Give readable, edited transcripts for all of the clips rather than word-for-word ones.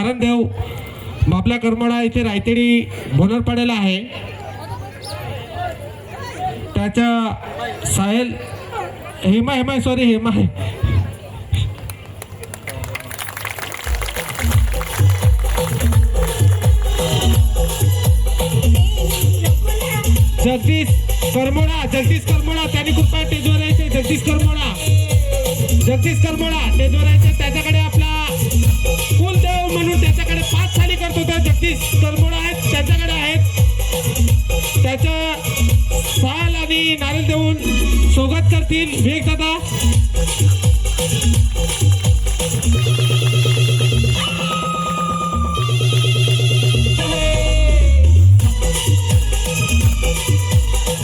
नारायणदेव बापला करमाळा इथे रायतेडी भोनरपाड्याला आहे. त्याच्या साहेल हेमा जगदीश करमोडा त्यांनी कृपया स्टेजवर यायचे. जगदीश करमोडा स्टेजवर यायचे. त्याच्याकडे आपला कुलदेव म्हणून त्याच्याकडे 5 साली करतो त्या जगदीश करमोडा आहेत, त्याच्याकडे आहेत. त्याच्या साल आणि नारळ देऊन स्वागत करतील वेग दादा.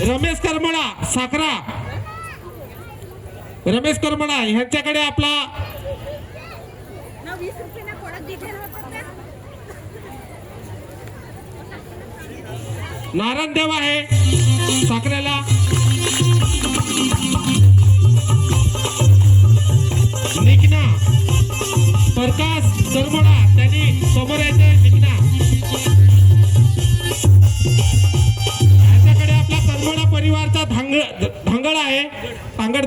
रमेश करमळा साखरा, रमेश करमळा ह्यांच्याकडे आपला नारायणदेव आहे साखरेला. निकना प्रकाश करमळा त्यांनी समोर यायचे. निकना ह्यांच्याकडे आपला करमळा परिवारचा धांगड आहे. धांगड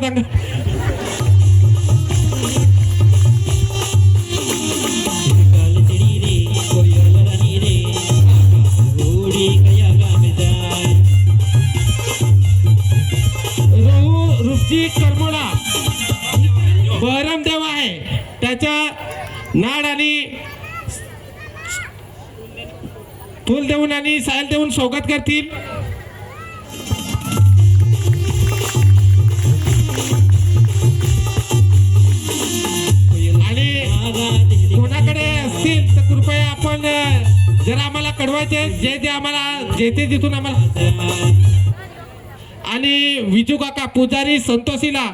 रुपजी करमोडा बहरमदेव आहे. त्याच्या नाड आणि फुल देऊन आणि सायल देऊन स्वागत करतील. आणि कोणाकडे असतील तर कृपया आपण जरा आम्हाला कळवायचे, जे आम्हाला जेथे जिथून आम्हाला. आणि विजू काका पुजारी संतोषीला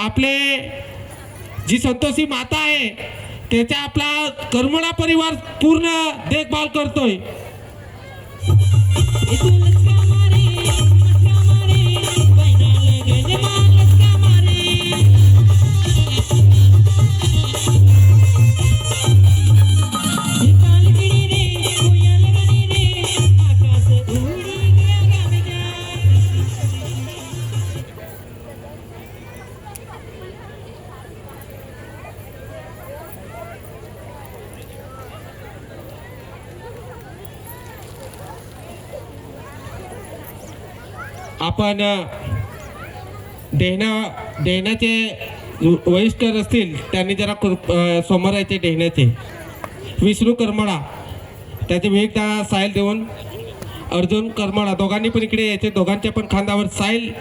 आपले जी संतोषी माता आहे त्याचा आपला करमळा परिवार पूर्ण देखभाल करतोय. आपण देहण्याचे वरिष्ठ असतील त्यांनी जरा समोर यायचे. देहण्याचे विष्णू करमळा त्याचे वेगदा साईल देऊन अर्जुन करमळा दोघांनी पण इकडे यायचे. दोघांच्या पण खांद्यावर साईल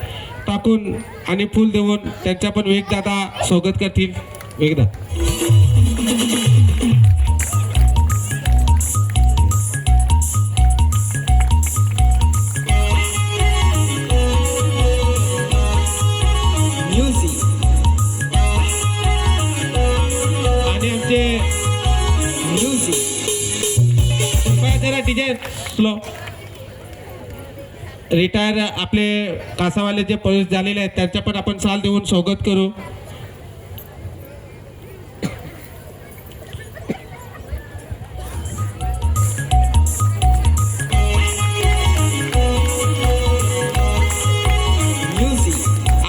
टाकून आणि फूल देऊन त्यांच्या पण वेगदादा स्वागत करतील. वेगदा स्लो रिटायर आपले कासावाले जे पोलीस झालेले आहेत त्यांच्या पण आपण साल देऊन स्वागत करू.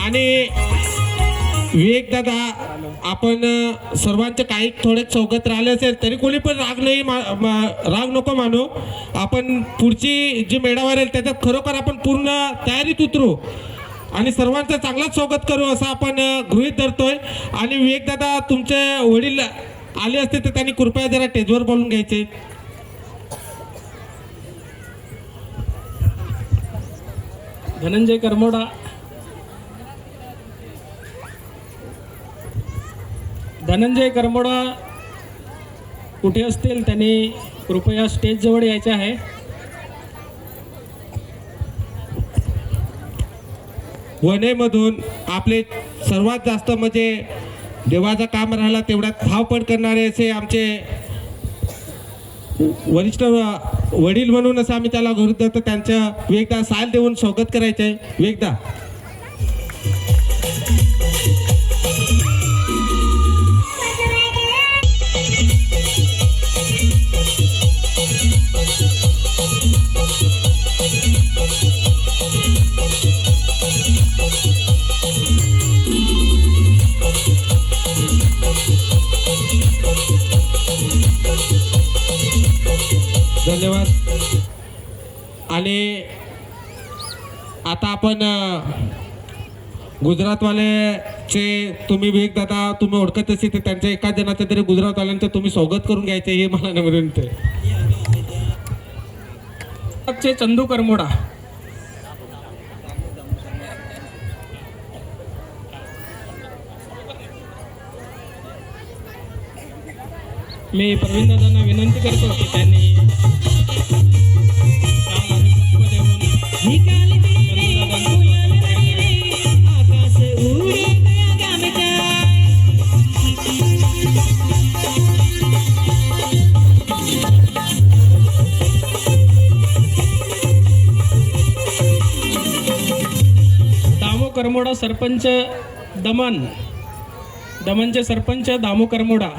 आणि विवेक दादा आपण सर्वांचे काही थोडे चौकत राहिले असेल तरी कोणी पण राग नको मानू. आपण पुढची जी मेळावा राहील त्याच्यात खरोखर आपण पूर्ण तयारीत उतरू आणि सर्वांचं चांगलंच स्वागत करू असं आपण गृहीत धरतोय. आणि विवेक दादा तुमचे वडील आले असते तर त्यांनी कृपया जरा स्टेजवर बोलून घ्यायचे. धनंजय करमोडा कुठे असतील त्यांनी कृपया स्टेज जवळ यायचे आहे. वनेमधून आपले सर्वात जास्त म्हणजे देवाचं काम राहिला तेवढ्यात धावपळ करणारे असे आमचे वरिष्ठ वडील म्हणून असं आम्ही त्याला गृहीत धरतो. त्यांचं वेगदा साल देऊन स्वागत करायचंय. वेगदा धन्यवाद. आणि आता आपण गुजरातवाल्याचे तुम्ही विवेक दादा तुम्ही ओळखत असेल तर त्यांच्या एका जणाचं तरी गुजरातवाल्यांचं तुम्ही स्वागत करून घ्यायचं हे मला विनंती आहे. चे चंदू करमोडा. मी प्रवीण दादांना विनंती करतो की त्यांनी शाल आणि पुष्प देऊन चंदू दामो करमोडा सरपंच दमनचे सरपंच दामो करमोडा.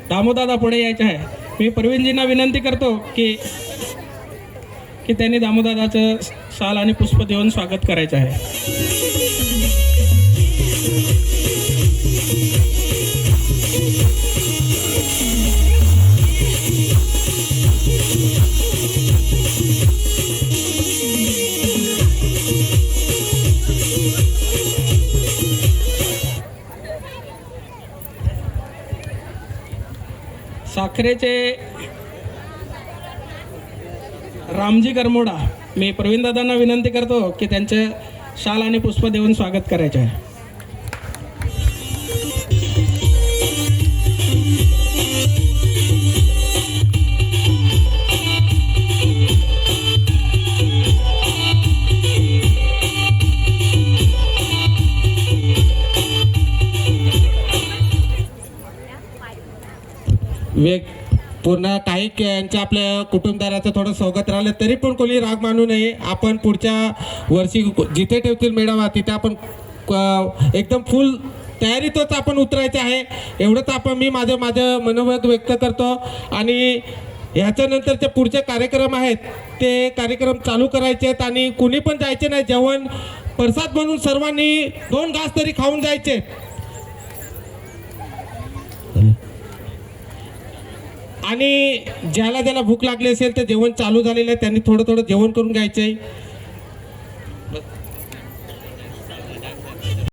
दामोदादा पुढे यायचे आहे. मी प्रवीणजींना विनंती करतो की त्यांनी दामोदादाचं शाल आणि पुष्प देऊन स्वागत करायचं आहे. साखरेचे रामजी करमोडा. मी प्रवीण दादांना विनंती करतो की त्यांचे शाल आणि पुष्प देऊन स्वागत करायचे आहे. वेग पूर्ण काही यांच्या आपल्या कुटुंबदाराचं थोडं स्वागत राहिलं तरी पण कोणी राग मानू नये. आपण पुढच्या वर्षी जिथे ठेवतील मेळावा तिथे आपण एकदम फुल तयारीतच आपण उतरायचं आहे. एवढंच आपण मी माझं मनोगत व्यक्त करतो. आणि ह्याच्यानंतरचे पुढचे कार्यक्रम आहेत ते कार्यक्रम चालू करायचे आहेत आणि कुणी पण जायचे नाही. जेवण प्रसाद म्हणून सर्वांनी 2 घास तरी खाऊन जायचे. आणि ज्याला भूक लागली असेल तर जेवण चालू झालेलं आहे त्यांनी थोडं जेवण करून घ्यायचं आहे.